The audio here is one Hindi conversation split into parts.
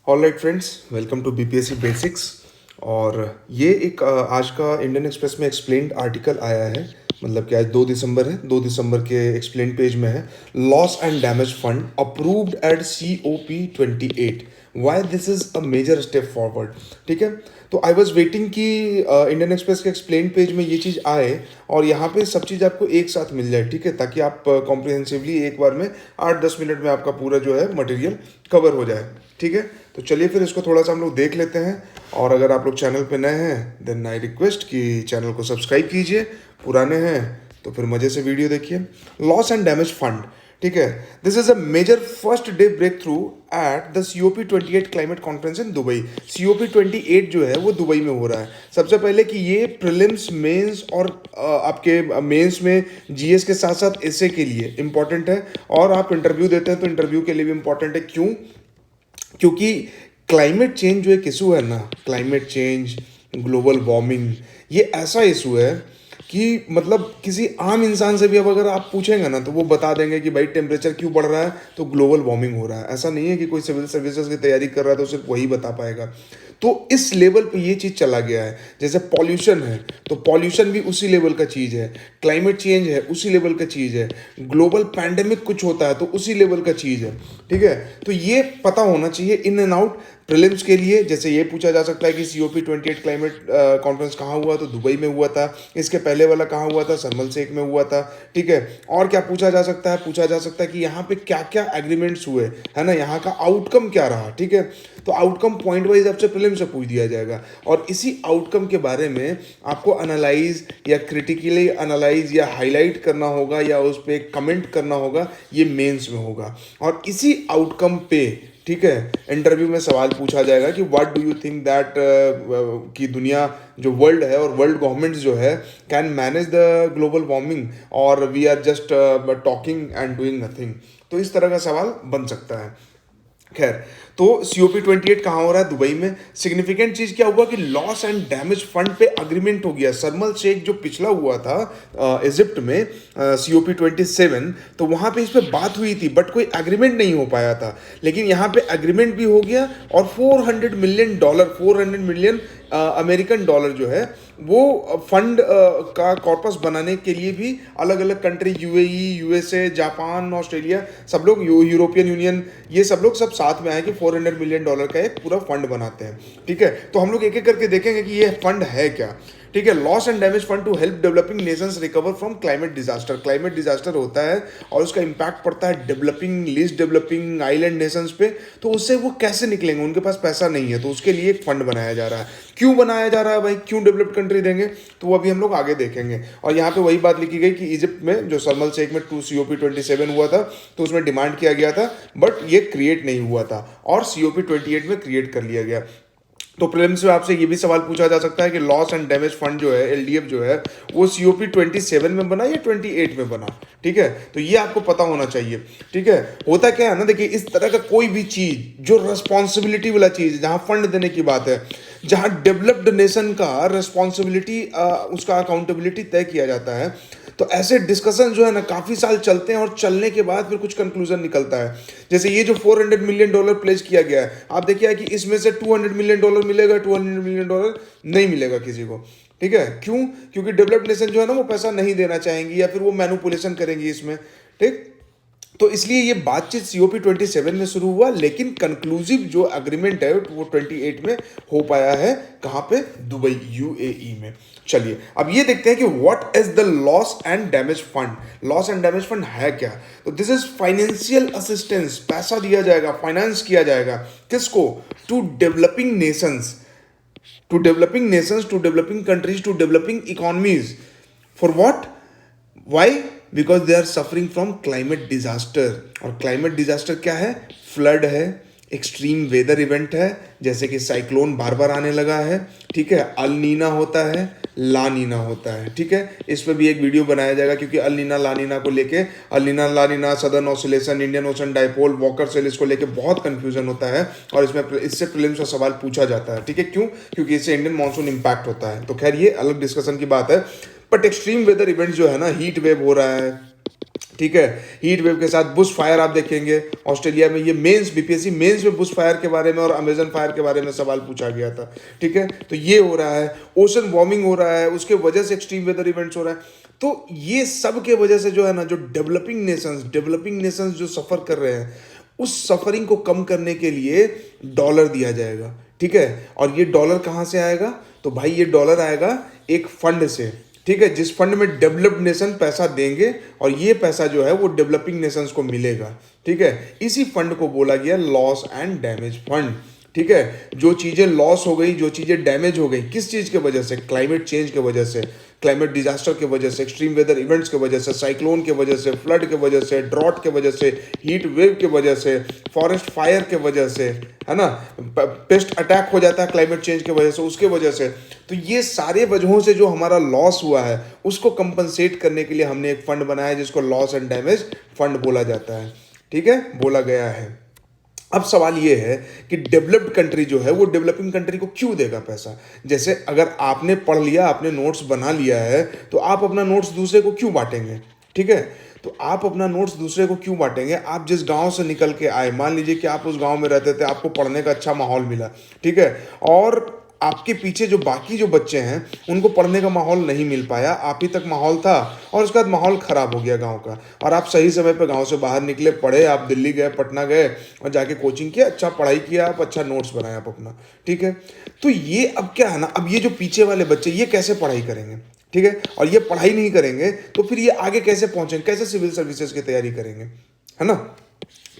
All right friends, welcome to BPSC basics. और ये एक आज का इंडियन एक्सप्रेस में एक्सप्लेन्ड आर्टिकल आया है। मतलब कि आज 2 दिसंबर है, 2 दिसंबर के एक्सप्लेन पेज में है, loss and damage fund approved at COP28, why this is a major step forward. ठीक है, तो आई वॉज वेटिंग कि इंडियन एक्सप्रेस के एक्सप्लेन पेज में ये चीज़ आए और यहाँ पे सब चीज़ आपको एक साथ मिल जाए। ठीक है, ताकि आप कॉम्प्रिहेंसिवली एक बार में 8-10 मिनट में आपका पूरा जो है मटेरियल कवर हो जाए। ठीक है, तो चलिए फिर इसको थोड़ा सा हम लोग देख लेते हैं। और अगर आप लोग चैनल पे नए हैं देन आई रिक्वेस्ट कि चैनल को सब्सक्राइब कीजिए, पुराने हैं तो फिर मज़े से वीडियो देखिए। लॉस एंड डैमेज फंड, ठीक है, this is a major first day breakthrough at the COP28 climate conference in Dubai. COP28 जो है वो दुबई में हो रहा है। सबसे पहले कि ये प्रीलिम्स, मेंस और आपके मेंस में जीएस के साथ साथ एसए के लिए इम्पॉर्टेंट है, और आप इंटरव्यू देते हैं तो इंटरव्यू के लिए भी इम्पॉर्टेंट है। क्यों? क्योंकि क्लाइमेट चेंज जो एक इशू है ना, क्लाइमेट चेंज, ग्लोबल वार्मिंग, ये ऐसा इशू है कि मतलब किसी आम इंसान से भी अब अगर आप पूछेंगे ना तो वो बता देंगे कि भाई टेम्परेचर क्यों बढ़ रहा है, तो ग्लोबल वार्मिंग हो रहा है। ऐसा नहीं है कि कोई सिविल सर्विसेज की तैयारी कर रहा है तो सिर्फ वही बता पाएगा। तो इस लेवल पे ये चीज़ चला गया है। जैसे पॉल्यूशन है तो पॉल्यूशन भी उसी लेवल का चीज़ है, क्लाइमेट चेंज है उसी लेवल का चीज़ है, ग्लोबल पैंडेमिक कुछ होता है तो उसी लेवल का चीज़ है। ठीक है, तो ये पता होना चाहिए इन एंड आउट। प्रीलिम्स के लिए जैसे ये पूछा जा सकता है कि COP28 क्लाइमेट कॉन्फ्रेंस कहाँ हुआ, तो दुबई में हुआ था। इसके पहले वाला कहाँ हुआ था? शर्म शेख में हुआ था। ठीक है, और क्या पूछा जा सकता है? पूछा जा सकता है कि यहाँ पे क्या क्या एग्रीमेंट्स हुए, है ना, यहाँ का आउटकम क्या रहा। ठीक है, तो आउटकम पॉइंट वाइज आपसे प्रीलिम्स से पूछ दिया जाएगा, और इसी आउटकम के बारे में आपको एनालाइज या क्रिटिकली एनालाइज या हाईलाइट करना होगा या उस पर कमेंट करना होगा, ये मेंस में होगा। और इसी आउटकम पे, ठीक है, इंटरव्यू में सवाल पूछा जाएगा कि what do you think that कि दुनिया जो वर्ल्ड है और वर्ल्ड गवर्नमेंट्स जो है can manage the global warming, और we are just talking and doing nothing. तो इस तरह का सवाल बन सकता है। खैर, तो COP28 कहाँ हो रहा है? दुबई में। सिग्निफिकेंट चीज क्या हुआ कि लॉस एंड डैमेज फंड पे अग्रीमेंट हो गया। शर्म शेख जो पिछला हुआ था इजिप्ट में, COP27, तो वहां पे इस पे बात हुई थी बट कोई एग्रीमेंट नहीं हो पाया था। लेकिन यहाँ पे एग्रीमेंट भी हो गया, और $400 मिलियन, $400 मिलियन अमेरिकन डॉलर जो है वो फंड का कॉर्पस बनाने के लिए भी अलग अलग country, UAE, USA, Japan, Australia, सब लोग, यूरोपियन यूनियन, ये सब लोग सब साथ में आए कि $400 मिलियन का एक पूरा फंड बनाते हैं। ठीक है, तो हम लोग एक एक करके देखेंगे कि ये फंड है क्या। ठीक है, loss and damage fund to help developing nations recover from climate disaster. Climate disaster होता है और उसका इंपैक्ट पड़ता है developing, least developing island nations पे, तो उससे वो कैसे निकलेंगे? उनके पास पैसा नहीं है, तो उसके लिए एक फंड बनाया जा रहा है। क्यों बनाया जा रहा है भाई? क्यों डेवलप्ड कंट्री देंगे? तो वो अभी हम लोग आगे देखेंगे। और यहाँ पे वही बात लिखी गई कि इजिप्ट में जो शर्म शेख में COP27 हुआ था तो उसमें डिमांड किया गया था बट ये क्रिएट नहीं हुआ था, और COP28 में क्रिएट कर लिया गया। तो प्रीलिम्स में आपसे ये भी सवाल पूछा जा सकता है कि लॉस एंड डैमेज फंड जो है, LDF जो है, वो COP27 में बना या 28 में बना। ठीक है, तो ये आपको पता होना चाहिए। ठीक है, होता क्या है ना, देखिए, इस तरह का कोई भी चीज जो रिस्पॉन्सिबिलिटी वाला चीज, जहां फंड देने की बात है, जहां डेवलप्ड नेशन का रिस्पॉन्सिबिलिटी, उसका अकाउंटेबिलिटी तय किया जाता है, तो ऐसे डिस्कशन जो है ना काफ़ी साल चलते हैं, और चलने के बाद फिर कुछ कंक्लूजन निकलता है। जैसे ये जो $400 मिलियन प्लेज किया गया है, आप देखिए कि इसमें से $200 मिलियन मिलेगा, $200 मिलियन नहीं मिलेगा किसी को। ठीक है, क्यों? क्योंकि डेवलप्ड नेशन जो है ना वो पैसा नहीं देना चाहेंगी, या फिर वो मैनिपुलेशन करेंगी इसमें। ठीक, तो इसलिए ये बातचीत COP27 में शुरू हुआ, लेकिन कंक्लूसिव जो अग्रीमेंट है वो 28 में हो पाया है। कहां पे? दुबई, UAE में। चलिए अब ये देखते हैं कि what is the loss and damage fund. Loss and damage fund है क्या? तो दिस इज फाइनेंशियल असिस्टेंस, पैसा दिया जाएगा, फाइनेंस किया जाएगा। किसको? To developing nations, to developing nations, to developing countries, to developing economies. For what? Why? Because they are suffering from climate disaster. और क्लाइमेट डिजास्टर क्या है? फ्लड है, एक्सट्रीम वेदर इवेंट है, जैसे कि साइक्लोन बार बार आने लगा है। ठीक है, अल नीना होता है, ला नीना होता है। ठीक है, इस पर भी एक वीडियो बनाया जाएगा, क्योंकि अल नीना ला नीना को लेके, El Nino La Nina, southern oscillation, Indian Ocean dipole, Walker cell, इसको लेके बहुत कंफ्यूजन होता है, और इसमें इससे प्रीलिम्स का सवाल पूछा जाता है। ठीक है, क्यों? क्योंकि इससे इंडियन मानसून इंपैक्ट होता है। तो खैर ये अलग डिस्कशन की बात है। बट एक्सट्रीम वेदर इवेंट्स जो है ना, हीट वेव हो रहा है, ठीक है। हीट वेव के साथ बुश फायर आप देखेंगे ऑस्ट्रेलिया में। ये मेंस बीपीएससी मेंस में बुश फायर के बारे में और अमेजन फायर के बारे में सवाल पूछा गया था। ठीक है, तो ये हो रहा है, ओशन वार्मिंग हो रहा है, उसके वजह से एक्सट्रीम वेदर इवेंट्स हो रहा है। तो ये सब के वजह से जो है ना, जो डेवलपिंग नेशंस जो सफर कर रहे हैं, उस सफरिंग को कम करने के लिए डॉलर दिया जाएगा। ठीक है, और ये डॉलर कहाँ से आएगा? तो भाई ये डॉलर आएगा एक फंड से। ठीक है, जिस फंड में डेवलप्ड नेशन पैसा देंगे और ये पैसा जो है वो डेवलपिंग नेशंस को मिलेगा। ठीक है, इसी फंड को बोला गया लॉस एंड डैमेज फंड। ठीक है, जो चीज़ें लॉस हो गई, जो चीज़ें डैमेज हो गई, किस चीज़ के वजह से? क्लाइमेट चेंज के वजह से, क्लाइमेट डिजास्टर के वजह से, एक्सट्रीम वेदर इवेंट्स के वजह से, साइक्लोन के वजह से, फ्लड के वजह से, ड्रॉट के वजह से, हीट वेव के वजह से, फॉरेस्ट फायर के वजह से, है ना, पेस्ट अटैक हो जाता है क्लाइमेट चेंज के वजह से, उसके वजह से। तो ये सारे वजहों से जो हमारा लॉस हुआ है उसको कंपनसेट करने के लिए हमने एक फंड बनाया है जिसको लॉस एंड डैमेज फंड बोला जाता है। ठीक है, बोला गया है। अब सवाल ये है कि डेवलप्ड कंट्री जो है वो डेवलपिंग कंट्री को क्यों देगा पैसा? जैसे अगर आपने पढ़ लिया, आपने नोट्स बना लिया है, तो आप अपना नोट्स दूसरे को क्यों बांटेंगे? ठीक है, तो आप अपना नोट्स दूसरे को क्यों बांटेंगे? आप जिस गांव से निकल के आए, मान लीजिए कि आप उस गांव में रहते थे, आपको पढ़ने का अच्छा माहौल मिला, ठीक है, और आपके पीछे जो बाकी जो बच्चे हैं उनको पढ़ने का माहौल नहीं मिल पाया, आप ही तक माहौल था और उसके बाद माहौल ख़राब हो गया गांव का, और आप सही समय पे गांव से बाहर निकले, पढ़े, आप दिल्ली गए, पटना गए और जाके कोचिंग किया, अच्छा पढ़ाई किया, आप अच्छा नोट्स बनाए आप अपना। ठीक है, तो ये अब क्या है ना, अब ये जो पीछे वाले बच्चे ये कैसे पढ़ाई करेंगे? ठीक है, और ये पढ़ाई नहीं करेंगे तो फिर ये आगे कैसे पहुंचेंगे, कैसे सिविल सर्विसेज की तैयारी करेंगे, है ना?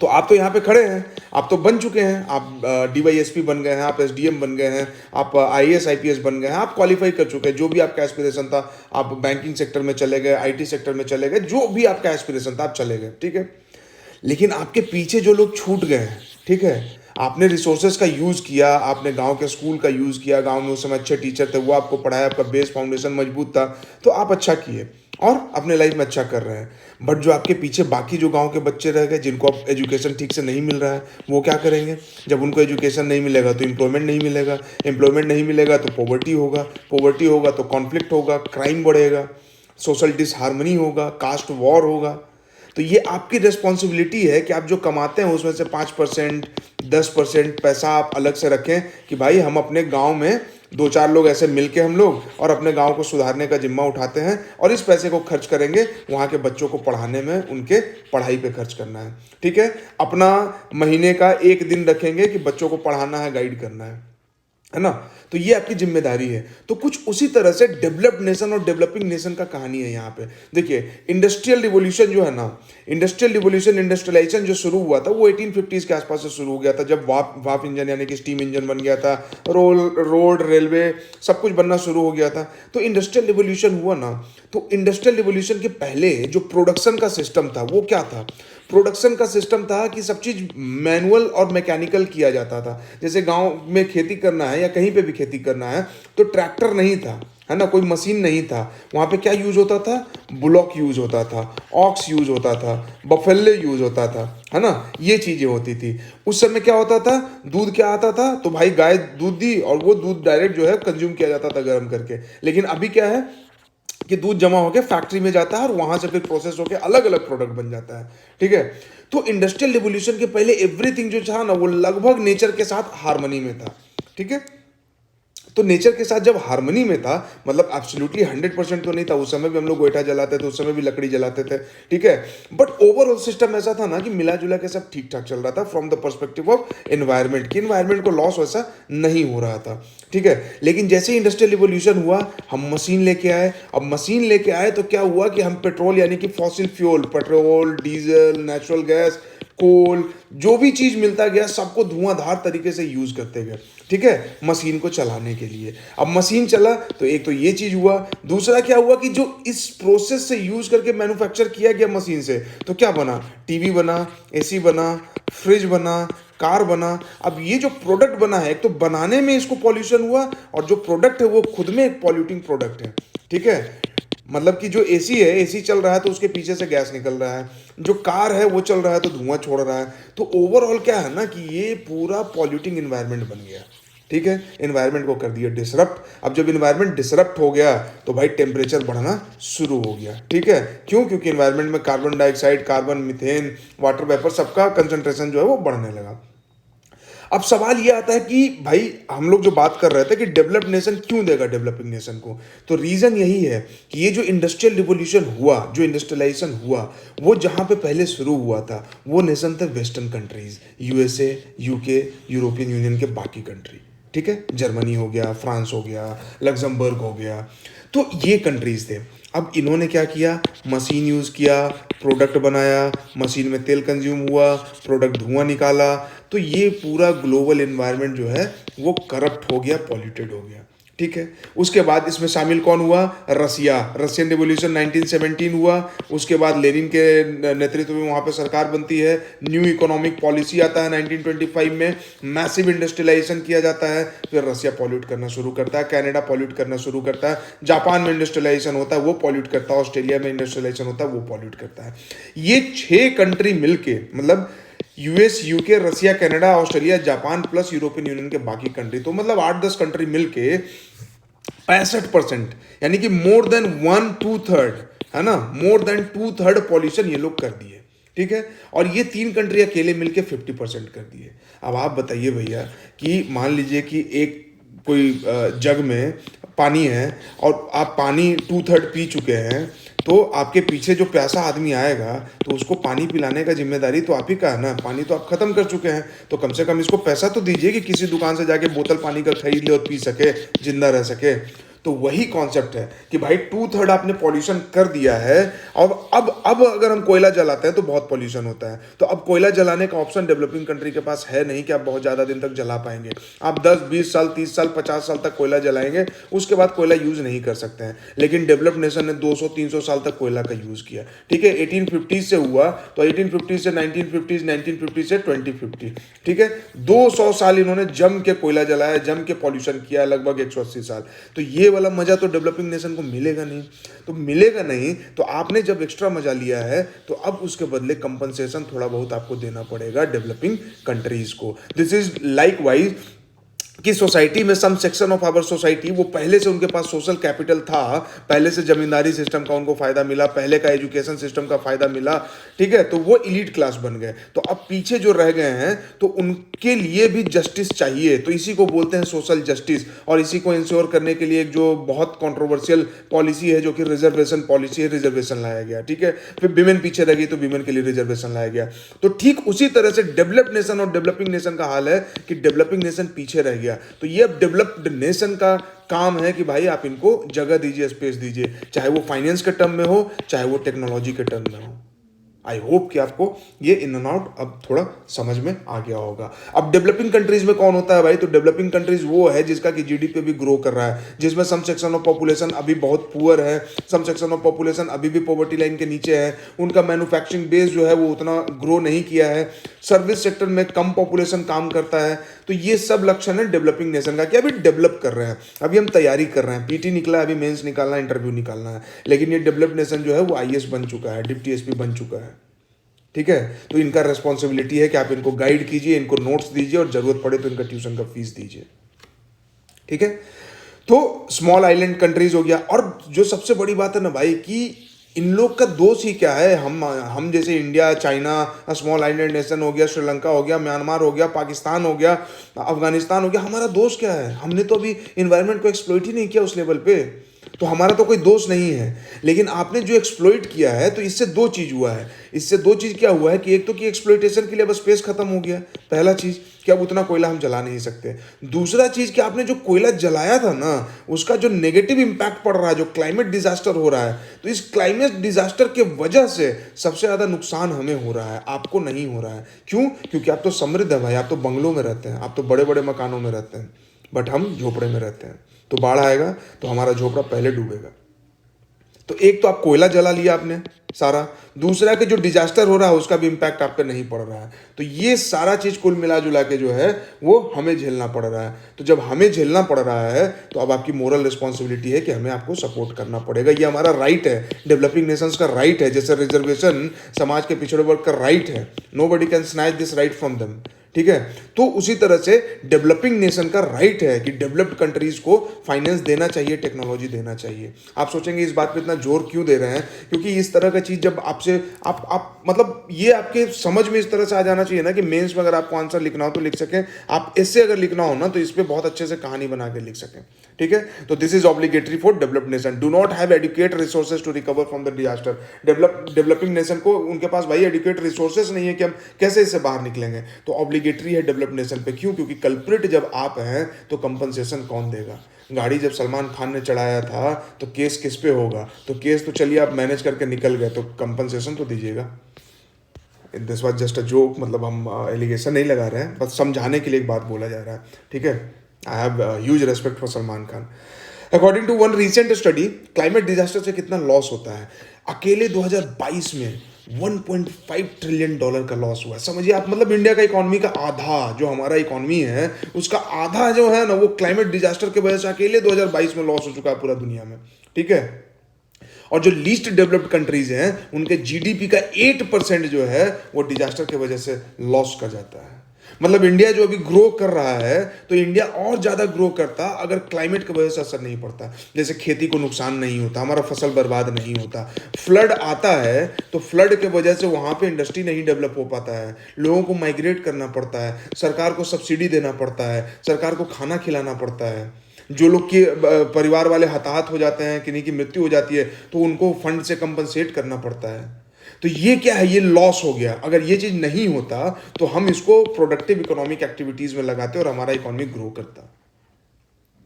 तो आप तो यहाँ पे खड़े हैं, आप तो बन चुके हैं, आप डीवाईएसपी बन गए हैं, आप एसडीएम बन गए हैं, आप आईएएस आईपीएस बन गए हैं, आप क्वालिफाई कर चुके हैं, जो भी आपका एस्पिरेशन था, आप बैंकिंग सेक्टर में चले गए, आईटी सेक्टर में चले गए, जो भी आपका एस्पिरेशन था आप चले गए। ठीक है, लेकिन आपके पीछे जो लोग छूट गए हैं, ठीक है, आपने रिसोर्सेज का यूज़ किया, आपने गांव के स्कूल का यूज़ किया, गांव में उस समय अच्छे टीचर थे, वो आपको पढ़ाया, आपका बेस फाउंडेशन मजबूत था, तो आप अच्छा किए और अपने लाइफ में अच्छा कर रहे हैं। बट जो आपके पीछे बाकी जो गांव के बच्चे रह गए, जिनको अब एजुकेशन ठीक से नहीं मिल रहा है, वो क्या करेंगे? जब उनको एजुकेशन नहीं मिलेगा तो एम्प्लॉयमेंट नहीं मिलेगा, एम्प्लॉयमेंट नहीं मिलेगा तो पॉवर्टी होगा, पॉवर्टी होगा तो कॉन्फ्लिक्ट होगा, क्राइम बढ़ेगा, सोशल डिसहार्मनी होगा, कास्ट वॉर होगा। तो ये आपकी रिस्पॉन्सिबिलिटी है कि आप जो कमाते हैं उसमें से 5%, 10% पैसा आप अलग से रखें कि भाई हम अपने गांव में 2-4 लोग ऐसे मिलके हम लोग और अपने गांव को सुधारने का जिम्मा उठाते हैं और इस पैसे को खर्च करेंगे वहाँ के बच्चों को पढ़ाने में, उनके पढ़ाई पे खर्च करना है। ठीक है, अपना महीने का एक दिन रखेंगे कि बच्चों को पढ़ाना है, गाइड करना है ना? तो ये आपकी जिम्मेदारी है। तो कुछ उसी तरह से डेवलप्ड नेशन और डेवलपिंग नेशन का कहानी है यहाँ पे। देखिए, इंडस्ट्रियल रिवॉल्यूशन जो है ना, इंडस्ट्रियलाइजेशन जो शुरू हुआ था वो 1850s के आसपास से शुरू हो गया था, जब वाप इंजन यानी कि स्टीम इंजन बन गया था, रोड रेलवे सब कुछ बनना शुरू हो गया था। तो इंडस्ट्रियल रिवॉल्यूशन हुआ ना, तो इंडस्ट्रियल रिवॉल्यूशन के पहले जो प्रोडक्शन का सिस्टम था वो क्या था? प्रोडक्शन का सिस्टम था कि सब चीज़ मैनुअल और मैकेनिकल किया जाता था। जैसे गांव में खेती करना है या कहीं पे भी खेती करना है तो ट्रैक्टर नहीं था, है ना, कोई मशीन नहीं था। वहाँ पे क्या यूज़ होता था? बुलॉक यूज़ होता था, ऑक्स यूज़ होता था, बफेल्ले यूज़ होता था, है ना, ये चीज़ें होती थी। उस समय क्या होता था? दूध क्या आता था? तो भाई गाय दूध दी और वो दूध डायरेक्ट जो है कंज्यूम किया जाता था गर्म करके। लेकिन अभी क्या है कि दूध जमा होकर फैक्ट्री में जाता है और वहां से फिर प्रोसेस होकर अलग अलग प्रोडक्ट बन जाता है। ठीक है, तो इंडस्ट्रियल रिवॉल्यूशन के पहले एवरीथिंग जो था ना वो लगभग नेचर के साथ हार्मनी में था। ठीक है, तो नेचर के साथ जब हार्मनी में था, मतलब एब्सोल्युटली 100% तो नहीं था, उस समय भी हम लोग गोईठा जलाते थे, उस समय भी लकड़ी जलाते थे। ठीक है, बट ओवरऑल सिस्टम ऐसा था ना कि मिला जुला के सब ठीक ठाक चल रहा था from the perspective of environment, की एनवायरमेंट को लॉस वैसा नहीं हो रहा था। ठीक है, लेकिन जैसे ही इंडस्ट्रियल रिवॉल्यूशन हुआ, हम मशीन लेके आए। अब मशीन लेके आए तो क्या हुआ कि हम पेट्रोल यानी कि fossil fuel, petrol, diesel, natural gas, coal, जो भी चीज मिलता गया सबको धुआंधार तरीके से यूज करते गए। ठीक है, मशीन को चलाने के लिए। अब मशीन चला तो एक तो ये चीज हुआ, दूसरा क्या हुआ कि जो इस प्रोसेस से यूज करके मैन्युफैक्चर किया गया मशीन से, तो क्या बना? टीवी बना, एसी बना, फ्रिज बना, कार बना। अब ये जो प्रोडक्ट बना है, एक तो बनाने में इसको पॉल्यूशन हुआ और जो प्रोडक्ट है वो खुद में एक पॉल्यूटिंग प्रोडक्ट है। ठीक है, मतलब कि जो एसी है, एसी चल रहा है तो उसके पीछे से गैस निकल रहा है, जो कार है वो चल रहा है तो धुआं छोड़ रहा है। तो ओवरऑल क्या है ना कि ये पूरा पॉल्यूटिंग इन्वायरमेंट बन गया। ठीक है, इन्वायरमेंट को कर दिया डिसरप्ट। अब जब इन्वायरमेंट डिसरप्ट हो गया तो भाई टेम्परेचर बढ़ना शुरू हो गया। ठीक है, क्यों? क्योंकि इन्वायरमेंट में carbon dioxide, carbon, methane, water vapour सबका कंसंट्रेशन जो है वो बढ़ने लगा। अब सवाल ये आता है कि भाई हम लोग जो बात कर रहे थे कि डेवलप्ड नेशन क्यों देगा डेवलपिंग नेशन को, तो रीजन यही है कि ये जो इंडस्ट्रियल रिवोल्यूशन हुआ, जो इंडस्ट्रियलाइजेशन हुआ, वो जहां पे पहले शुरू हुआ था वो नेशन थे western countries, USA, UK, European Union के बाकी कंट्री। ठीक है, जर्मनी हो गया, फ्रांस हो गया, लग्जमबर्ग हो गया, तो ये कंट्रीज थे। अब इन्होंने क्या किया, मशीन यूज़ किया, प्रोडक्ट बनाया, मशीन में तेल कंज्यूम हुआ, प्रोडक्ट धुआं निकाला, तो ये पूरा ग्लोबल एनवायरनमेंट जो है वो करप्ट हो गया, पॉल्यूटेड हो गया। ठीक है, उसके बाद इसमें शामिल कौन हुआ? रसिया, रशियन रिवोल्यूशन 1917 हुआ। उसके बाद लेनिन के नेतृत्व में वहाँ पे सरकार बनती है, न्यू इकोनॉमिक पॉलिसी आता है 1925 में, मैसिव इंडस्ट्रियलाइजेशन किया जाता है, फिर रसिया पॉल्यूट करना शुरू करता है, कनाडा पॉल्यूट करना शुरू करता है, जापान में इंडस्ट्रियलाइजेशन होता है वो पॉल्यूट करता है, ऑस्ट्रेलिया में इंडस्ट्रियलाइजेशन होता है वो पॉल्यूट करता है। ये 6 कंट्री मिलके, मतलब US, UK, Russia, Canada, Australia, Japan plus European Union के बाकी कंट्री, तो मतलब 8-10 कंट्री मिलके 65%, यानी कि मोर देन 1/2 है ना, मोर देन 2/3 पॉल्यूशन ये लोग कर दिए। ठीक है, और ये 3 कंट्री अकेले मिलके 50% कर दिए। अब आप बताइए भैया कि मान लीजिए कि एक कोई जग में पानी है और आप पानी 2/3 पी चुके हैं, तो आपके पीछे जो प्यासा आदमी आएगा तो उसको पानी पिलाने का जिम्मेदारी तो आप ही का है ना। पानी तो आप खत्म कर चुके हैं, तो कम से कम इसको पैसा तो दीजिए कि किसी दुकान से जाके बोतल पानी का खरीद ले और पी सके, जिंदा रह सके। तो वही कॉन्सेप्ट है कि भाई 2/3 आपने पॉल्यूशन कर दिया है, और अब अगर हम कोयला जलाते हैं तो बहुत पॉल्यूशन होता है, तो अब कोयला जलाने का ऑप्शन डेवलपिंग कंट्री के पास है नहीं कि आप बहुत ज़्यादा दिन तक जला पाएंगे। आप 10-20 साल, 30 साल, 50 साल तक कोयला जलाएंगे, उसके बाद कोयला यूज़ नहीं कर सकते हैं। लेकिन डेवलप्ड नेशन ने 200-300 साल तक कोयला का यूज़ किया। ठीक है, 1850 से हुआ, तो 1850 से 1950, 1950 से 2050, ठीक है, 200 साल इन्होंने जम के कोयला जलाया, जम के पॉल्यूशन किया, लगभग 180 साल। तो ये वाला मजा तो डेवलपिंग नेशन को मिलेगा नहीं। तो मिलेगा नहीं, तो आपने जब एक्स्ट्रा मजा लिया है तो अब उसके बदले कंपनसेशन थोड़ा बहुत आपको देना पड़ेगा डेवलपिंग कंट्रीज को। दिस इज लाइक वाइज कि सोसाइटी में सम सेक्शन ऑफ आवर सोसाइटी, वो पहले से उनके पास सोशल कैपिटल था, पहले से जमींदारी सिस्टम का उनको फायदा मिला, पहले का एजुकेशन सिस्टम का फायदा मिला, ठीक है, तो वो इलीट क्लास बन गए। तो अब पीछे जो रह गए हैं तो उनके लिए भी जस्टिस चाहिए, तो इसी को बोलते हैं सोशल जस्टिस। और इसी को इंश्योर करने के लिए एक जो बहुत कंट्रोवर्शियल पॉलिसी है जो कि रिजर्वेशन पॉलिसी है, रिजर्वेशन लाया गया। ठीक है, फिर विमेन पीछे रह गई तो विमेन के लिए रिजर्वेशन लाया गया। तो ठीक उसी तरह से डेवलप्ड नेशन और डेवलपिंग नेशन का हाल है कि डेवलपिंग नेशन पीछे रह गया। तो ये अब डेवलप्ड नेशन का काम है कि भाई आप इनको जगह दीजिए, स्पेस दीजिए, चाहे वो फाइनेंस के टर्म में हो, चाहे वो टेक्नोलॉजी के टर्म में हो। आई होप कि आपको ये इन एंड आउट अब थोड़ा समझ में आ गया होगा। अब डेवलपिंग कंट्रीज में कौन होता है भाई? तो डेवलपिंग कंट्रीज वो है जिसका कि जीडीपी भी ग्रो कर रहा है, जिसमें सम सेक्शन ऑफ पॉपुलेशन अभी बहुत पुअर है, सम सेक्शन ऑफ पॉपुलेशन अभी भी पॉवर्टी लाइन के नीचे है, उनका मैन्युफैक्चरिंग बेस जो है वो उतना ग्रो नहीं किया है, सर्विस सेक्टर में कम पॉपुलेशन काम करता है। तो ये सब लक्षण है डेवलपिंग नेशन का कि अभी डेवलप कर रहे हैं, अभी हम तैयारी कर रहे हैं, पीटी निकला है, अभी मेंस निकालना है, इंटरव्यू निकालना है। लेकिन ये डेवलप्ड नेशन जो है वो आईएएस बन चुका है, डिप्टी एसपी बन चुका है। ठीक है, तो इनका रेस्पॉन्सिबिलिटी है कि आप इनको गाइड कीजिए, इनको नोट्स दीजिए और जरूरत पड़े तो इनका ट्यूशन का फीस दीजिए। ठीक है, तो स्मॉल आइलैंड कंट्रीज हो गया। और जो सबसे बड़ी बात है ना भाई कि इन लोग का दोष ही क्या है? हम जैसे India, China, small island nation हो गया, श्रीलंका हो गया, म्यांमार हो गया, पाकिस्तान हो गया, अफगानिस्तान हो गया, हमारा दोष क्या है? हमने तो अभी इन्वायरमेंट को एक्सप्लॉइट ही नहीं किया उस लेवल पे, तो हमारा तो कोई दोष नहीं है। लेकिन आपने जो एक्सप्लॉइट किया है, तो इससे दो चीज हुआ है। इससे दो चीज क्या हुआ है कि एक तो कि एक्सप्लॉइटेशन के लिए बस स्पेस खत्म हो गया, पहला चीज कि अब उतना कोयला हम जला नहीं सकते। दूसरा चीज कि आपने जो कोयला जलाया था ना, उसका जो नेगेटिव इंपैक्ट पड़ रहा है, जो क्लाइमेट डिजास्टर हो रहा है, तो इस क्लाइमेट डिजास्टर के वजह से सबसे ज्यादा नुकसान हमें हो रहा है, आपको नहीं हो रहा है। क्यों? क्योंकि आप तो समृद्ध है भाई, आप तो बंगलों में रहते हैं, आप तो बड़े बड़े मकानों में रहते हैं, बट हम झोपड़े में रहते हैं। तो बाढ़ आएगा तो हमारा झोपड़ा पहले डूबेगा। तो एक तो आप कोयला जला लिया आपने सारा, दूसरा कि जो डिजास्टर हो रहा है उसका भी इंपैक्ट आप पे नहीं पड़ रहा है। तो ये सारा चीज कुल मिला जुला के जो है वो हमें झेलना पड़ रहा है। तो जब हमें झेलना पड़ रहा है तो अब आपकी मोरल रिस्पॉन्सिबिलिटी है कि हमें आपको सपोर्ट करना पड़ेगा। ये हमारा राइट है, डेवलपिंग नेशंस का राइट है, जैसे रिजर्वेशन समाज के पिछड़े वर्ग का राइट है। Nobody can snatch this right from them. ठीक है। तो उसी तरह से डेवलपिंग नेशन का राइट है कि डेवलप्ड कंट्रीज को फाइनेंस देना चाहिए, टेक्नोलॉजी देना चाहिए। आप सोचेंगे इस बात पे इतना जोर क्यों दे रहे हैं, क्योंकि इस तरह का चीज़ जब आपसे आप मतलब ये आपके समझ में इस तरह से आ जाना चाहिए ना कि मेंस में अगर आपको आंसर लिखना हो तो लिख सकें, आप इससे अगर लिखना हो ना तो इस पर बहुत अच्छे से कहानी बना के लिख सकें, ठीक है। तो this is obligatory for developed nation, do not have adequate resources to recover from the disaster. Developing nation को उनके पास भाई एडुकेट रिसोर्सेज नहीं है कि हम कैसे इससे बाहर निकलेंगे, तो ऑब्लिगेटरी है डेवलप्ड नेशन पे। क्यों? क्योंकि कल्प्रिट जब आप हैं तो कंपनसेशन कौन देगा? गाड़ी जब सलमान खान ने चढ़ाया था तो केस किस पे होगा? तो केस तो चलिए आप मैनेज करके निकल गए, तो कंपनसेशन तो दीजिएगा। This was just a joke, मतलब हम एलिगेशन नहीं लगा रहे हैं, बस समझाने के लिए एक बात बोला जा रहा है, ठीक है। I have huge respect for Salman Khan. According to one recent study, climate disaster से कितना लॉस होता है? अकेले 2022 में 1.5 ट्रिलियन डॉलर का लॉस हुआ है। समझिए आप, मतलब इंडिया का इकोनॉमी का आधा, जो हमारा इकोनॉमी है उसका आधा जो है ना, वो क्लाइमेट डिजास्टर की वजह से अकेले 2022 में लॉस हो चुका है पूरा दुनिया में, ठीक है। और जो लीस्ट डेवलप्ड कंट्रीज हैं उनके जीडीपी का 8% जो है वो डिजास्टर की वजह से लॉस कर जाता है। मतलब इंडिया जो अभी ग्रो कर रहा है, तो इंडिया और ज्यादा ग्रो करता अगर क्लाइमेट की वजह से असर नहीं पड़ता। जैसे खेती को नुकसान नहीं होता, हमारा फसल बर्बाद नहीं होता, फ्लड आता है तो फ्लड के वजह से वहां पे इंडस्ट्री नहीं डेवलप हो पाता है, लोगों को माइग्रेट करना पड़ता है, सरकार को सब्सिडी देना पड़ता है, सरकार को खाना खिलाना पड़ता है। जो लोग के परिवार वाले हताहत हो जाते हैं, किन्हीं की मृत्यु हो जाती है, तो उनको फंड से कंपनसेट करना पड़ता है। तो ये क्या है? ये लॉस हो गया। अगर ये चीज नहीं होता तो हम इसको प्रोडक्टिव इकोनॉमिक एक्टिविटीज में लगाते और हमारा इकोनॉमी ग्रो करता,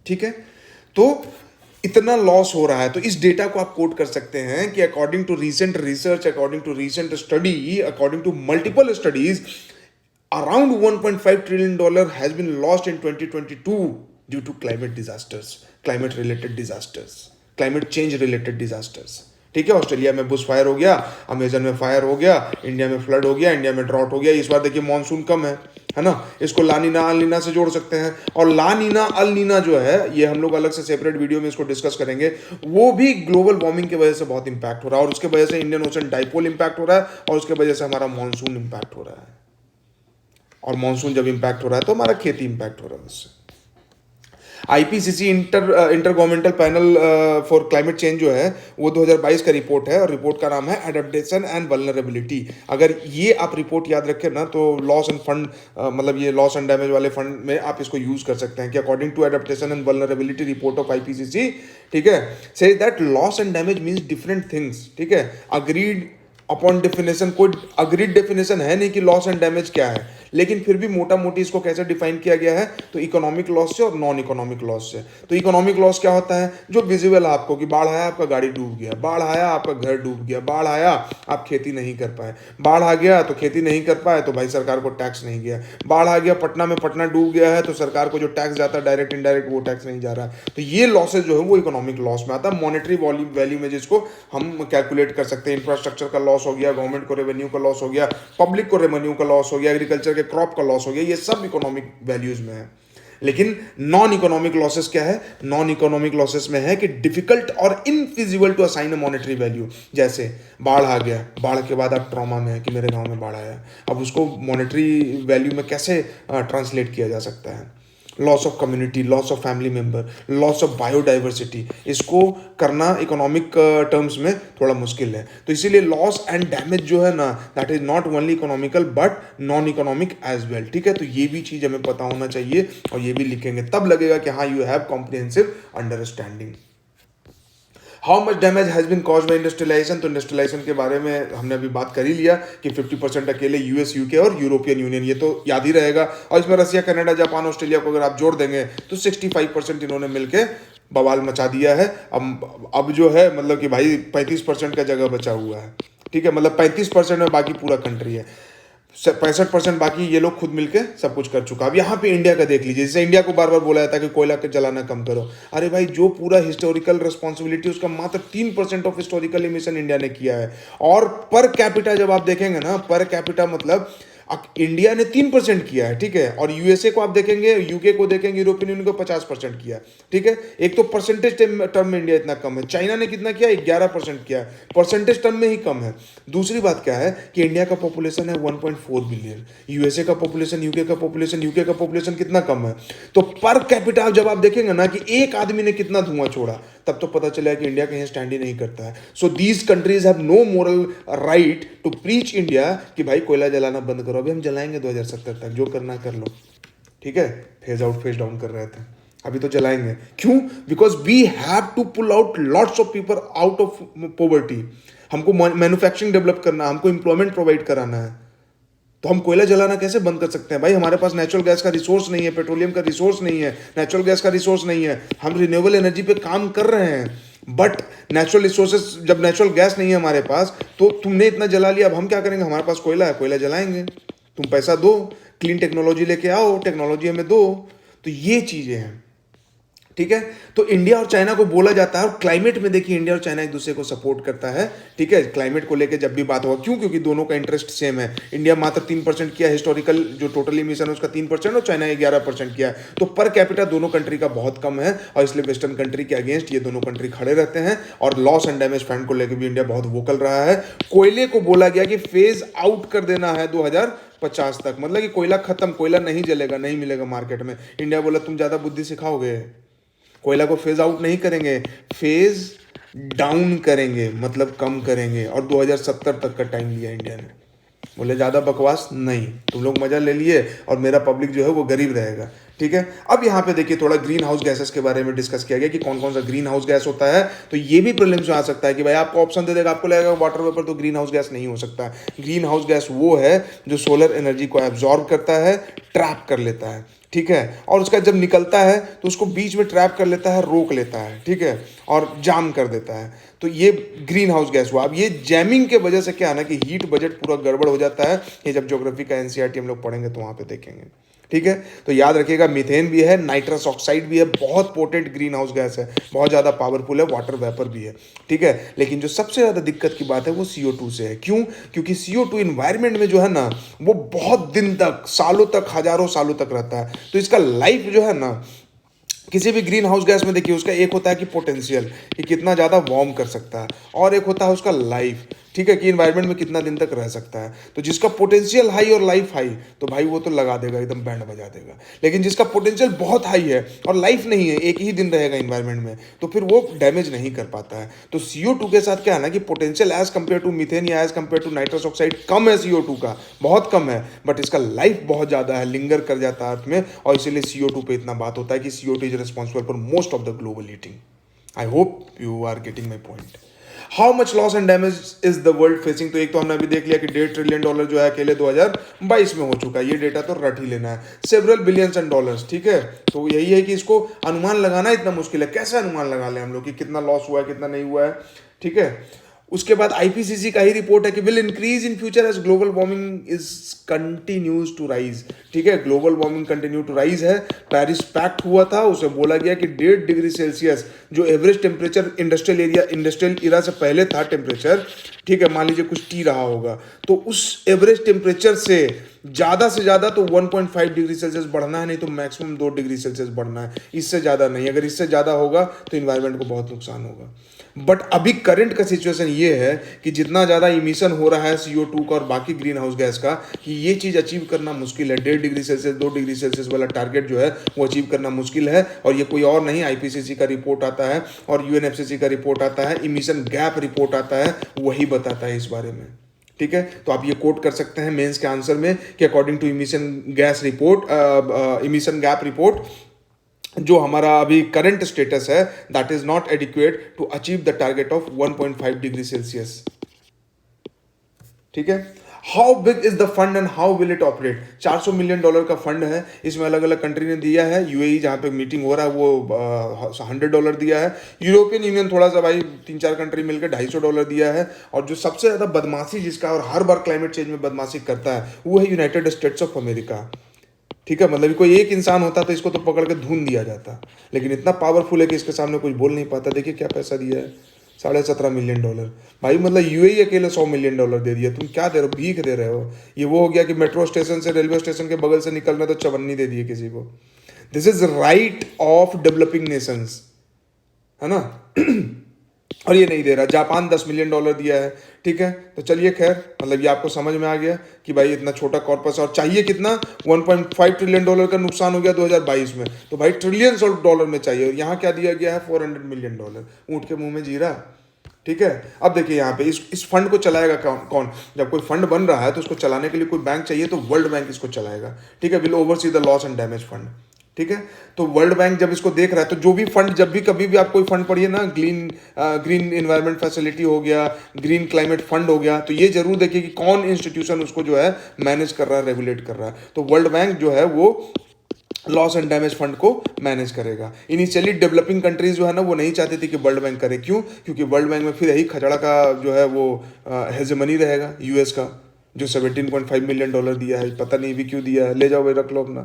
ठीक है। तो इतना लॉस हो रहा है, तो इस डेटा को आप कोट कर सकते हैं कि according to recent research, according to recent study, according to multiple studies, around 1.5 trillion dollar has been lost in 2022 due to climate disasters, climate related disasters, climate change related disasters, ठीक है। ऑस्ट्रेलिया में बुश फायर हो गया, अमेजन में फायर हो गया, इंडिया में फ्लड हो गया, इंडिया में ड्रॉट हो गया। इस बार देखिए मॉनसून कम है ना। इसको लानीना अल नीना से जोड़ सकते हैं, और लानीना अल नीना जो है ये हम लोग अलग से सेपरेट वीडियो में इसको डिस्कस करेंगे। वो भी ग्लोबल वार्मिंग की वजह से बहुत इंपैक्ट हो रहा है, और उसके वजह से इंडियन ओशन डाइपोल इंपैक्ट हो रहा है, और उसके वजह से हमारा मॉनसून इंपैक्ट हो रहा है। और मॉनसून जब इंपैक्ट हो रहा है तो हमारा खेती इंपैक्ट हो रहा है उससे। IPCC inter governmental panel for climate change जो है वो 2022 का रिपोर्ट है, और रिपोर्ट का नाम है एडेप्टेशन एंड वल्नरेबिलिटी। अगर ये आप रिपोर्ट याद रखें ना तो लॉस एंड फंड, मतलब ये लॉस एंड डैमेज वाले फंड में आप इसको यूज कर सकते हैं कि according to adaptation and vulnerability report of IPCC, ठीक है, से that loss and damage means different things, ठीक है। अग्रीड अपॉन डेफिनेशन, कोई अग्रीड डेफिनेशन है नहीं कि लॉस एंड डैमेज क्या है, लेकिन फिर भी मोटा मोटी इसको कैसे डिफाइन किया गया है, तो इकोनॉमिक लॉस से और नॉन इकोनॉमिक लॉस से। तो इकोनॉमिक लॉस क्या होता है? जो विजिबल आपको, कि बाढ़ आया आपका गाड़ी डूब गया, बाढ़ आया आपका घर डूब गया, बाढ़ आया आप खेती नहीं कर पाए, बाढ़ आ गया तो खेती नहीं कर पाए तो भाई सरकार को टैक्स नहीं गया, बाढ़ आ गया पटना में, पटना डूब गया है तो सरकार को जो टैक्स जाता है डायरेक्ट इनडायरेक्ट वो टैक्स नहीं जा रहा है। तो ये लॉसेज जो है वो इकोनॉमिक लॉस में आता है। मॉनेटरी वैल्यू में जिसको हम कैलकुलेट कर सकते हैं, इंफ्रास्ट्रक्चर का लॉस हो गया, गवर्नमेंट को रेवेन्यू का लॉस हो गया, पब्लिक को रेवेन्यू का लॉस हो गया, एग्रीकल्चर के क्रॉप का लॉस हो गया, ये सब इकोनॉमिक वैल्यूज में है। लेकिन नॉन इकोनॉमिक लॉसेस क्या है? नॉन इकोनॉमिक लॉसेस में है कि डिफिकल्ट और infeasible to assign a monetary value. जैसे बाढ़ आ गया, बाढ़ के बाद आप ट्रॉमा में है कि मेरे गांव में बाढ़ आया, अब उसको मॉनेटरी वैल्यू में कैसे ट्रांसलेट किया जा सकता है? Loss of community, loss of family member, loss of biodiversity, इसको करना इकोनॉमिक टर्म्स में थोड़ा मुश्किल है। तो इसीलिए लॉस एंड डैमेज जो है ना, that is not only economical but non economic as well, ठीक है। तो ये भी चीज़ हमें पता होना चाहिए, और ये भी लिखेंगे तब लगेगा कि हाँ you have comprehensive understanding. How much damage has been cause by industrialisation, तो इंडस्ट्रियलाइजेशन के बारे में हमने अभी बात कर ही लिया कि 50% अकेले यूएस, यूके और यूरोपियन यूनियन, ये तो याद ही रहेगा। और इसमें रसिया, कनाडा, जापान, ऑस्ट्रेलिया को अगर आप जोड़ देंगे तो 65% इन्होंने मिलके बवाल मचा दिया है। अब जो है मतलब कि भाई 35% का जगह बचा हुआ है, ठीक है। मतलब 35% में बाकी पूरा कंट्री है, 65% बाकी ये लोग खुद मिलके सब कुछ कर चुका। अब यहाँ पे इंडिया का देख लीजिए, जैसे इंडिया को बार बार बोला जाता है कि कोयला के जलाना कम करो। अरे भाई जो पूरा हिस्टोरिकल रिस्पॉन्सिबिलिटी उसका मात्र 3% ऑफ हिस्टोरिकल इमिशन इंडिया ने किया है। और पर कैपिटा जब आप देखेंगे ना, पर कैपिटा मतलब इंडिया ने 3% किया है, ठीक है, और यूएसए को आप देखेंगे, यूके को देखेंगे, यूरोपियन यूनियन को 50% किया है, ठीक है। एक तो परसेंटेज टर्म में इंडिया इतना कम है, चाइना ने कितना किया, 11% किया है, परसेंटेज टर्म में ही कम है। दूसरी बात क्या है कि इंडिया का पॉपुलेशन है 1.4 बिलियन, यूएसए का पॉपुलेशन, यूके का पॉपुलेशन कितना कम है। तो पर कैपिटा जब आप देखेंगे ना कि एक आदमी ने कितना धुआं छोड़ा, तब तो पता चला कि इंडिया कहीं स्टैंड ही नहीं करता है। So these countries have no moral right to preach India कि भाई कोयला जलाना बंद करो, अभी हम जलाएंगे 2070 तक, जो करना कर लो, ठीक है। फेज आउट फेज डाउन कर रहे थे, अभी तो जलाएंगे। क्यों? Because we have to pull out lots of people out of poverty. हमको मैन्युफैक्चरिंग डेवलप करना, हमको एम्प्लॉयमेंट प्रोवाइड कराना है। तो हम कोयला जलाना कैसे बंद कर सकते हैं भाई? हमारे पास नेचुरल गैस का रिसोर्स नहीं है, पेट्रोलियम का रिसोर्स नहीं है, नेचुरल गैस का रिसोर्स नहीं है। हम रिन्यूएबल एनर्जी पे काम कर रहे हैं, बट नेचुरल रिसोर्सेस, जब नेचुरल गैस नहीं है हमारे पास, तो तुमने इतना जला लिया, अब हम क्या करेंगे? हमारे पास कोयला है, कोयला जलाएंगे। तुम पैसा दो, क्लीन टेक्नोलॉजी लेके आओ, टेक्नोलॉजी हमें दो। तो ये चीजें हैं, ठीक है। तो इंडिया और चाइना को बोला जाता है, और क्लाइमेट में देखिए इंडिया और चाइना एक दूसरे को सपोर्ट करता है, ठीक है। क्लाइमेट को लेकर जब भी बात होगा, क्यों? क्योंकि दोनों का इंटरेस्ट सेम है। इंडिया मात्र 3% किया हिस्टोरिकल, जो टोटल इमिशन है उसका 3%, और चाइना 11% किया। तो पर कैपिटा दोनों कंट्री का बहुत कम है, और इसलिए वेस्टर्न कंट्री के अगेंस्ट ये दोनों कंट्री खड़े रहते हैं। और लॉस एंड डैमेज फंड को लेकर भी इंडिया बहुत वोकल रहा है। कोयले को बोला गया कि फेज आउट कर देना है 2050 तक, मतलब कि कोयला खत्म, कोयला नहीं जलेगा, नहीं मिलेगा मार्केट में। इंडिया बोला तुम ज्यादा बुद्धि सिखाओगे, कोयला को फेज आउट नहीं करेंगे, फेज डाउन करेंगे, मतलब कम करेंगे। और 2070 तक का टाइम लिया इंडिया ने। बोले ज़्यादा बकवास नहीं, तुम लोग मजा ले लिए और मेरा पब्लिक जो है वो गरीब रहेगा, ठीक है। अब यहाँ पे देखिए थोड़ा ग्रीन हाउस गैसेस के बारे में डिस्कस किया गया कि कौन कौन सा ग्रीन हाउस गैस होता है। तो ये भी प्रीलिम्स में आ सकता है कि भाई आपको ऑप्शन दे देगा, आपको लगेगा वाटर वेपर तो ग्रीन हाउस गैस नहीं हो सकता। ग्रीन हाउस गैस वो है जो सोलर एनर्जी को एब्जॉर्ब करता है, ट्रैप कर लेता है, ठीक है, और उसका जब निकलता है तो उसको बीच में ट्रैप कर लेता है, रोक लेता है, ठीक है, और जाम कर देता है। तो ये ग्रीन हाउस गैस हुआ। अब ये जैमिंग के वजह से क्या है ना कि हीट बजट पूरा गड़बड़ हो जाता है। ये जब ज्योग्राफी का एनसीईआरटी हम लोग पढ़ेंगे तो वहाँ पे देखेंगे, ठीक है। तो याद रखिएगा, मीथेन भी है, नाइट्रस ऑक्साइड भी है, बहुत पोटेंट ग्रीन हाउस गैस है, बहुत ज़्यादा पावरफुल है, वाटर वेपर भी है, ठीक है। लेकिन जो सबसे ज़्यादा दिक्कत की बात है वो CO2 से है। क्यों? क्योंकि CO2 इन्वायरमेंट में जो है ना वो बहुत दिन तक, सालों तक, हजारों सालों तक रहता है। तो इसका लाइफ जो है ना, किसी भी ग्रीन हाउस गैस में देखिए उसका एक होता है कि पोटेंशियल, कि कितना ज़्यादा वार्म कर सकता है, और एक होता है उसका लाइफ, ठीक है, कि इन्वायरमेंट में कितना दिन तक रह सकता है। तो जिसका पोटेंशियल हाई और लाइफ हाई, तो भाई वो तो लगा देगा, एकदम बैंड बजा देगा। लेकिन जिसका पोटेंशियल बहुत हाई है और लाइफ नहीं है, एक ही दिन रहेगा इन्वायरमेंट में, तो फिर वो डैमेज नहीं कर पाता है। तो CO2 के साथ क्या है ना कि potential as compare to methane या as compare to nitrous oxide कम है, CO2 का बहुत कम है, बट इसका लाइफ बहुत ज़्यादा है, लिंगर कर जाता है अर्थ में, और इसीलिए CO2 पे इतना बात होता है कि CO2 is responsible for most of the global heating. I hope you are getting my point. How much loss and damage is the world facing? तो एक तो हमने अभी देख लिया कि $1.5 ट्रिलियन जो है अकेले 2022 में हो चुका है। ये डेटा तो रट ही लेना है। सेवरल बिलियंस एंड डॉलर्स, ठीक है। तो यही है कि इसको अनुमान लगाना इतना मुश्किल है, कैसे अनुमान लगा लें हम लोग कि कितना लॉस हुआ है, कितना नहीं हुआ है, ठीक है। उसके बाद IPCC का ही रिपोर्ट है कि will increase in future as global warming is continues to rise, ठीक है। Global warming continue to rise है। पेरिस पैक्ट हुआ था, उसे बोला गया कि 1.5 डिग्री सेल्सियस जो एवरेज टेम्परेचर इंडस्ट्रियल इरा से पहले था टेम्परेचर, ठीक है, मान लीजिए कुछ टी रहा होगा, तो उस एवरेज टेम्परेचर से ज़्यादा तो 1.5 डिग्री सेल्सियस बढ़ना है, नहीं तो मैक्सिमम 2 डिग्री सेल्सियस बढ़ना है, इससे ज़्यादा नहीं। अगर इससे ज़्यादा होगा तो इन्वायरमेंट को बहुत नुकसान होगा। बट अभी करंट का सिचुएशन ये है कि जितना ज़्यादा इमिशन हो रहा है CO2 का और बाकी ग्रीन हाउस गैस का, कि ये चीज़ अचीव करना मुश्किल है। 1.5 डिग्री सेल्सियस 2 डिग्री सेल्सियस वाला टारगेट जो है वो अचीव करना मुश्किल है। और ये कोई और नहीं, IPCC का रिपोर्ट आता है और UNFCCC का रिपोर्ट आता है, इमिशन गैप रिपोर्ट आता है, वही बताता है इस बारे में, ठीक है। तो आप ये कोट कर सकते हैं मेंस के आंसर में कि according to emission gas report, emission gap report, जो हमारा अभी करंट स्टेटस है, that is not adequate to achieve the target of 1.5 degree Celsius, ठीक है। How big is the fund and how will it operate? $400 million का फंड है, इसमें अलग अलग कंट्री ने दिया है। UAE जहां पे मीटिंग हो रहा है वो $100 दिया है। यूरोपियन यूनियन थोड़ा सा भाई 3-4 कंट्री मिलकर $250 दिया है। और जो सबसे ज्यादा बदमाशी जिसका और हर बार क्लाइमेट चेंज में बदमाशी करता है वो है यूनाइटेड स्टेट्स ऑफ अमेरिका, ठीक है। मतलब कोई एक इंसान होता तो इसको तो पकड़ के धून दिया जाता, लेकिन इतना पावरफुल है कि इसके सामने कुछ बोल नहीं पाता। देखिए क्या पैसा दिया है, $17.5 मिलियन। भाई मतलब यूएई अकेले $100 मिलियन दे दिया, तुम क्या दे रहे हो, भीख दे रहे हो। ये वो हो गया कि मेट्रो स्टेशन से, रेलवे स्टेशन के बगल से निकलना तो चवन्नी दे दिए किसी को। This is right of developing Nations, है ना। और ये नहीं दे रहा। जापान $10 मिलियन दिया है, ठीक है। तो चलिए खैर, मतलब ये आपको समझ में आ गया कि भाई इतना छोटा कॉर्पस, और चाहिए कितना, $1.5 ट्रिलियन का नुकसान हो गया 2022 में। तो भाई ट्रिलियंस ऑफ डॉलर में चाहिए, और यहाँ क्या दिया गया है, $400 मिलियन। ऊँट के मुंह में जीरा, ठीक है। अब देखिए यहाँ पे इस फंड को चलाएगा कौन कौन। जब कोई फंड बन रहा है तो उसको चलाने के लिए कोई बैंक चाहिए, तो वर्ल्ड बैंक इसको चलाएगा, ठीक है। Will oversee the loss and damage fund, ठीक है। तो वर्ल्ड बैंक जब इसको देख रहा है, तो जो भी फंड, जब भी कभी भी आप कोई फंड पढ़िए ना, ग्रीन इन्वायरमेंट फैसिलिटी हो गया, ग्रीन क्लाइमेट फंड हो गया, तो ये जरूर देखिए कि कौन इंस्टीट्यूशन उसको जो है मैनेज कर रहा है, रेगुलेट कर रहा है। तो वर्ल्ड बैंक जो है वो लॉस एंड डैमेज फंड को मैनेज करेगा। इनिशियली डेवलपिंग कंट्रीज जो है ना, वो नहीं चाहती थी कि वर्ल्ड बैंक करे। क्यों? क्योंकि वर्ल्ड बैंक में फिर यही खचड़ा का जो है वो हेजेमनी रहेगा यूएस का, जो $17.5 मिलियन दिया है। पता नहीं भी क्यों दिया है, ले जाओ भाई, रख लो अपना,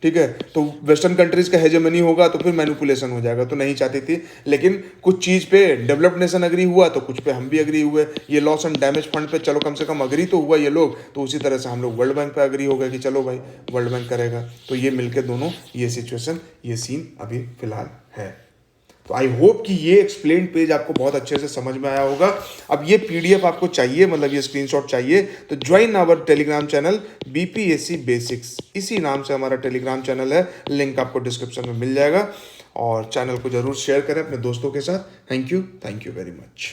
ठीक है। तो वेस्टर्न कंट्रीज का हेजेमनी होगा तो फिर मैनिपुलेशन हो जाएगा, तो नहीं चाहती थी। लेकिन कुछ चीज पे डेवलप्ड नेशन अग्री हुआ, तो कुछ पे हम भी अग्री हुए। ये लॉस एंड डैमेज फंड पे चलो कम से कम अग्री तो हुआ ये लोग, तो उसी तरह से हम लोग वर्ल्ड बैंक पे अग्री हो गए कि चलो भाई वर्ल्ड बैंक करेगा। तो ये मिलकर दोनों, ये सिचुएशन, ये सीन अभी फिलहाल है। तो आई होप कि ये एक्सप्लेन पेज आपको बहुत अच्छे से समझ में आया होगा। अब ये पीडीएफ आपको चाहिए, मतलब ये स्क्रीनशॉट चाहिए, तो join our Telegram channel BPSC basics, इसी नाम से हमारा टेलीग्राम चैनल है। लिंक आपको डिस्क्रिप्शन में मिल जाएगा। और चैनल को जरूर शेयर करें अपने दोस्तों के साथ। Thank you very much.